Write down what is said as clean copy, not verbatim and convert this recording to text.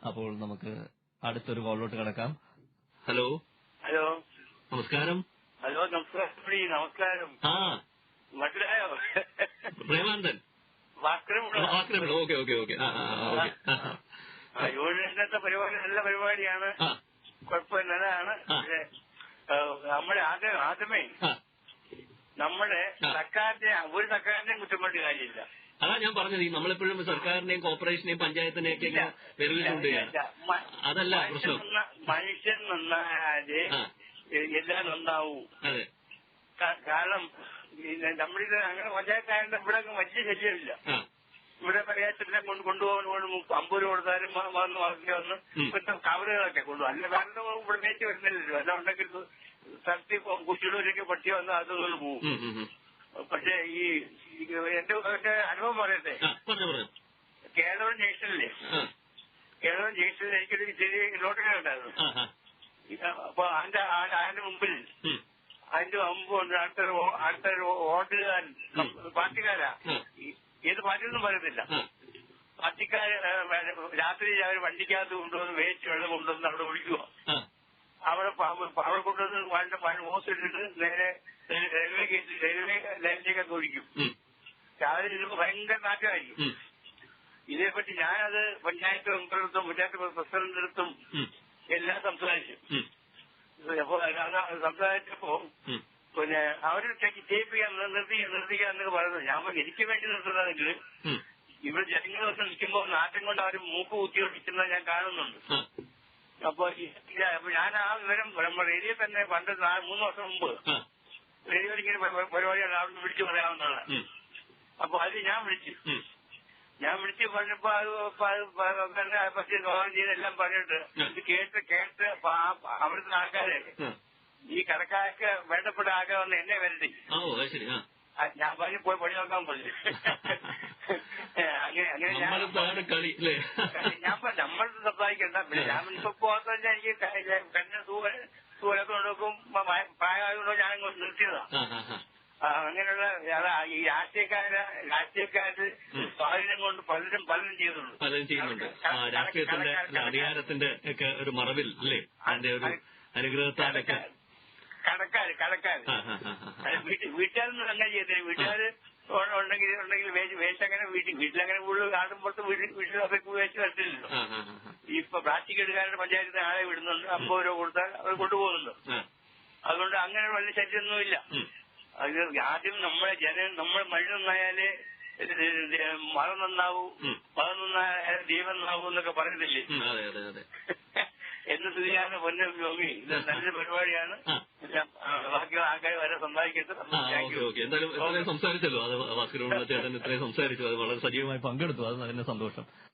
അപ്പോൾ നമുക്ക് അടുത്തൊരു കോളിലോട്ട് കിടക്കാം. ഹലോ ഹലോ നമസ്കാരം. ഹലോ നമസ്കാരം. നമസ്കാരം. മനസ്സിലായോ? Premanandan Bhaskaran. Okay okay okay. യുവജനത്തെ പരിപാടി നല്ല പരിപാടിയാണ്, കുഴപ്പമില്ല. അതാണ് നമ്മുടെ ആദ്യമേ നമ്മുടെ ഒരു സർക്കാരിന്റെയും കുറ്റപ്പെട്ട് കാര്യമില്ല. അതാ ഞാൻ പറഞ്ഞത്, നമ്മളെപ്പോഴും സർക്കാരിനെയും കോർപ്പറേഷനെയും പഞ്ചായത്തിനെയും ഒക്കെ വെറുതെ അതല്ല പ്രശ്നം. മനുഷ്യൻ നന്നായാലേ എല്ലാം നന്നാവൂ. കാരണം നമ്മളിത് അങ്ങനെ പഞ്ചായത്തായതുകൊണ്ട് ഇവിടെ വലിയ ശല്യമില്ല. ഇവിടെ പഞ്ചായത്തിനെ കൊണ്ടുപോകാൻ 50 രൂപ കൊടുത്താലും വന്ന് ഇപ്പോഴത്തെ കവറുകളൊക്കെ കൊണ്ടുപോകും. അല്ല കാരണം ഇവിടെ മേച്ച് വരുന്നില്ലല്ലോ. എല്ലാം ഉണ്ടെങ്കിൽ സ്ഥലത്ത് കുട്ടികളൊക്കെ പട്ടി വന്ന് അതുകൊണ്ട് പോകും. പക്ഷെ എന്റെ അനുഭവം പറയട്ടെ, കേരളം ജംഗ്ഷനില്ലേ, കേരളം ജംഗ്ഷനിൽ എനിക്കൊരു ചെറിയ ലോട്ടറി ഉണ്ടായിരുന്നു. അപ്പൊ അതിന്റെ മുമ്പിൽ അടുത്ത വോട്ടുകാരൻ പാർട്ടിക്കാരാ, ഏത് പാർട്ടിയൊന്നും പറയുന്നില്ല, പാർട്ടിക്കാര് രാത്രി അവർ വണ്ടിക്കകത്ത് കൊണ്ടുവന്ന് വേസ്റ്റ് വെള്ളം കൊണ്ടുവന്ന് അവിടെ ഒഴിക്കുക. അവിടെ കൊണ്ടുവന്ന് ഓസിട്ടിട്ട് നേരെ റെയിൽവേ ലൈനിലേക്കൊക്കെ ഒഴിക്കും. രാവിലെ ഇരുന്ന് ഭയങ്കര നാറ്റമായിരിക്കും. ഇതേപ്പറ്റി ഞാനത് പഞ്ചായത്ത് മെമ്പറെടുത്തും പഞ്ചായത്ത് പ്രസിഡന്റിനടുത്തും എല്ലാം സംസാരിച്ചു. അപ്പൊ സംസാരിച്ചപ്പോ പിന്നെ അവര് ചെയ്യിപ്പിക്കാൻ നിർത്തിക്കാന്നൊക്കെ പറയുന്നത്. ഞാൻ എനിക്ക് വേണ്ടി നിർത്തുന്നതെങ്കിൽ ഇവിടെ ജനങ്ങളൊക്കെ നിൽക്കുമ്പോ നാട്ടം കൊണ്ട് അവർ മൂക്ക് കുത്തിയൊട്ടിക്കുന്നത് ഞാൻ കാണുന്നുണ്ട്. അപ്പൊ ഞാൻ ആ വിവരം റേഡിയോ തന്നെ പണ്ട് 3 വർഷം മുമ്പ് റേഡിയോയിൽ ഇങ്ങനെ പരിപാടിയാണ് അവിടെ വിളിച്ചു പറയാവുന്നതാണ്. അപ്പൊ അത് ഞാൻ വിളിച്ച് പറഞ്ഞപ്പോ പക്ഷേ സ്വാഗതം ചെയ്തെല്ലാം പറഞ്ഞിട്ട് ഇത് കേട്ട് അവിടുത്തെ ആൾക്കാരെ ഈ കടക്കാർക്ക് വേണ്ടപ്പെട്ട ആൾക്കാർ വന്ന് എന്നെ വരട്ടി. ഞാൻ പറഞ്ഞു പോയി പണി നോക്കാൻ പറഞ്ഞു. അങ്ങനെ ഞാൻ നമ്മൾ സംസാരിക്കണ്ട. ഞാനിപ്പോ പോകാത്ത എനിക്ക് കണ്ണ് സൂര്യത്തോടും പ്രായമായതുകൊണ്ടോ ഞാനിങ്ങോട്ട് നിർത്തിയതാ. അങ്ങനെയുള്ള ഈ രാഷ്ട്രീയക്കാര് സ്വാധീനം കൊണ്ട് പലരും ചെയ്യുന്നുണ്ട്. രാഷ്ട്രീയത്തിന്റെ അധികാരത്തിന്റെ ഒക്കെ ഒരു മറവിൽ അല്ലേ, അതിന്റെ ഒരു അനുഗ്രഹത്താലൊക്കെ കടക്കാര് വീട്ടുകാരൊന്നും അങ്ങനെ ചെയ്തില്ല. വീട്ടുകാര് ഉണ്ടെങ്കിൽ വേസ്റ്റ് അങ്ങനെ വീട്ടിലങ്ങനെ കൂടുതൽ കാട്ടുമ്പുറത്ത് വീട്ടിലൊക്കെ വേസ്റ്റ് വരത്തില്ലല്ലോ. ഇപ്പൊ പ്ലാസ്റ്റിക് എടുക്കാനായിട്ട് പഞ്ചായത്തിന് ആളെ വിടുന്നുണ്ട്. 50 രൂപ കൊടുത്താൽ അവർ കൊണ്ടുപോകുന്നുണ്ട്. അതുകൊണ്ട് അങ്ങനെ വലിയ ശല്യമൊന്നുമില്ല. അത് ആദ്യം നമ്മളെ മഴ നന്നായാലേ മതം നന്നാവൂ, മതം നന്നായാൽ ദൈവം നന്നാവൂ എന്നൊക്കെ പറയത്തില്ലേ. എന്ന് സ്ഥിതിയാണ് പൊന്നു യോഗി. ഇത് നല്ലൊരു പരിപാടിയാണ്. ബാക്കി ആൾക്കാർ വരെ സംസാരിക്കട്ടെ. എന്തായാലും സംസാരിച്ചല്ലോ, അത് ഭാസ്കരൻ ചേട്ടൻ ഇത്രയും സംസാരിച്ചു, അത് വളരെ സജീവമായി പങ്കെടുത്തു, അത് അതിന്റെ സന്തോഷം.